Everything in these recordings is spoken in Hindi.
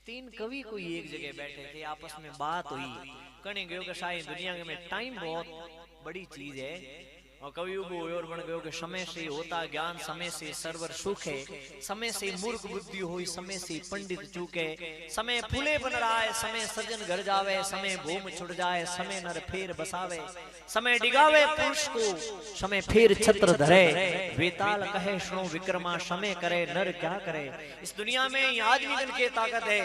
तीन कवि कोई एक जगह बैठे थे, आपस में बात हुई, कहने गयो कि शायद दुनिया में टाइम बहुत बड़ी चीज है। और कवि उबो और बन गयो कि समय से होता ज्ञान, समय से सर्वर सुख है, समय से मूर्ख बुद्धि हुई, समय से पंडित चूके, समय फूले बन रहा है, समय सज्जन घर जावे, समय भूम छुट जाए, समय नर फेर बसावे, समय डिगावे पुरुष को, समय फेर छत्र धरे, वेताल कहे सुनो विक्रमा, समय करे नर क्या करे। इस दुनिया में आदमी जन के ताकत है,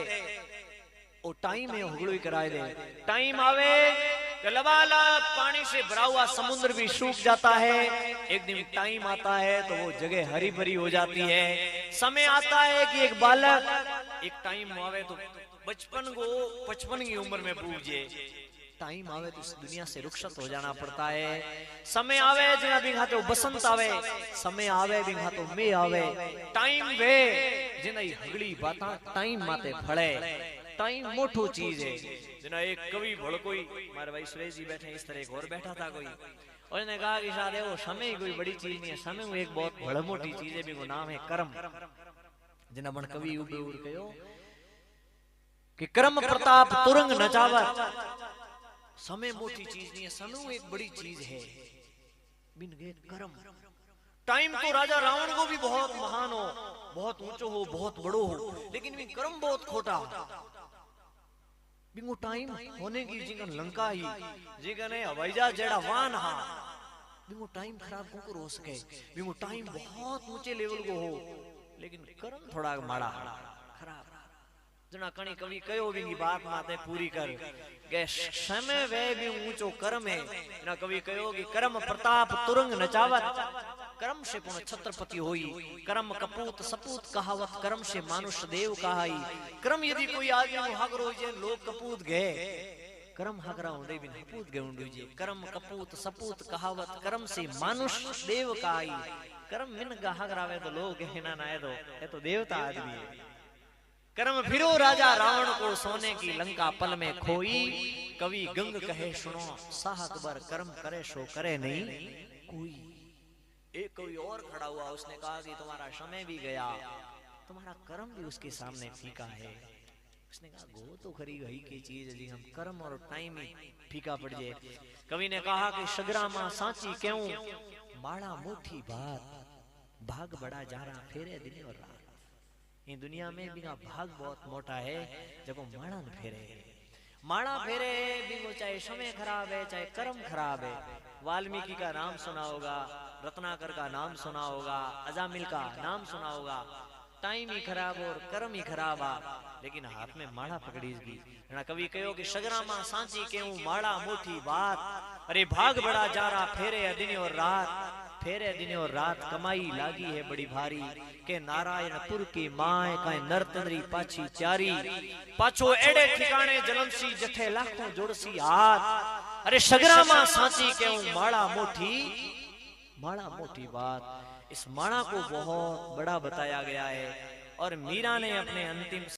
वो टाइम है हुगड़ो कराए दे। टाइम आवे लबालब पानी से भरा हुआ समुद्र भी सूख जाता है, एक दिन टाइम आता है तो वो जगह हरी भरी हो जाती है। समय आता है कि एक बालक, एक टाइम आवे तो बचपन को 55 की उम्र में पूजे, टाइम आवे तो इस दुनिया से रुखसत हो जाना पड़ता है। समय आवे जना बिघा तो बसंत आवे, समय आवे बिघा तो मे आवे, टाइम वे जना हगली बाता टाइम माते फड़े। टाइम मोटो चीज है। जना एक कवि भड़कोई, हमारे भाई सुरेश जी बैठे, इस तरह एक और बैठा था कोई, और ने कहा कि शायद वो समय कोई बड़ी चीज नहीं है, समय एक बहुत बड़ मोटी चीज है, बिको नाम है कर्म। जना बन कवि उबे उर कहो कि कर्म प्रताप तुरंग नचावत, समय मोटी चीज नहीं है, समय एक बड़ी चीज है। बिन गए कर्म। टाइम तो राजा रावण को भी बहुत महान हो, बहुत ऊंचो हो, बहुत बड़ो हो, लेकिन भी कर्म बहुत खोटा। बिंगो टाइम होने की जिंगन लंका ही जिगने हवाईजहाज जेड़ा वाहन हा, बिंगो टाइम खराब को हो सके, बिंगो टाइम बहुत ऊंचे लेवल को हो, लेकिन कर्म थोड़ा माड़ा खराब। जना कणी कवि कयो बिंगी बात माते पूरी कर गए, समय वे भी ऊंचो कर्म है। जना कवि कयो कि कर्म प्रताप तुरंग नचावत, कर्म से पुन छत्रपति होई, कर्म कपूत सपूत कहावत, कर्म से मानुष देव कहाई। कर्म यदि कोई आदमी हगर हो जे लोग कपूत गए, कर्म हगरा होंदे बिन कपूत गए उंडू जे, कर्म कपूत सपूत कहावत, कर्म से मानुष देव कहाई। कर्म मिन गा हगरावे तो लोग कहना ना है, तो देवता आदमी है। कर्म फिरो राजा रावण को, सोने की लंका पल में खोई, कवि गंग कहे सुनो साह अकबर, कर्म करे सो करे नहीं कोई। एक कोई और खड़ा हुआ, उसने कहा कि तुम्हारा समय भी गया, तुम्हारा कर्म भी उसके सामने फीका है। उसने कहा गो तो खरी वही की चीज जी, हम कर्म और टाइम ही फीका पड़ जाए। कवि ने कहा कि सगरामा सांची क्यों, माड़ा मोटी बात, भाग बड़ा जारा फेरे दिन और रात। ये दुनिया में बिना भाग बहुत मोटा है, जब माड़ा न फेरे, माड़ा फेरे बिंगो, चाहे समय खराब है चाहे कर्म खराब है। वाल्मीकि का नाम सुना होगा, रत्नाकर का नाम सुना होगा, अजामिल का नाम सुना होगा। टाइम ही खराब और कर्म ही खराब आ, लेकिन हाथ में माड़ा पकड़ी गई। कवि कहो कि सगरामा सांची क्यों, माड़ा मोटी बात, अरे भाग बड़ा जारा फेरे दिन और रात, फेरे दिन और रात कमाई लागी है बड़ी भारी, के नारायणपुर की माए का नरतंद्री पाछी चारी, पाछो एड़े ठिकाने जलमसी जठे लाखों जोड़सी हाथ। अरे सगरामा सांची क्यों, माड़ा मोटी बात। इस माड़ा को बहुत बड़ा बताया गया है, और मीरा ने अपने अंतिम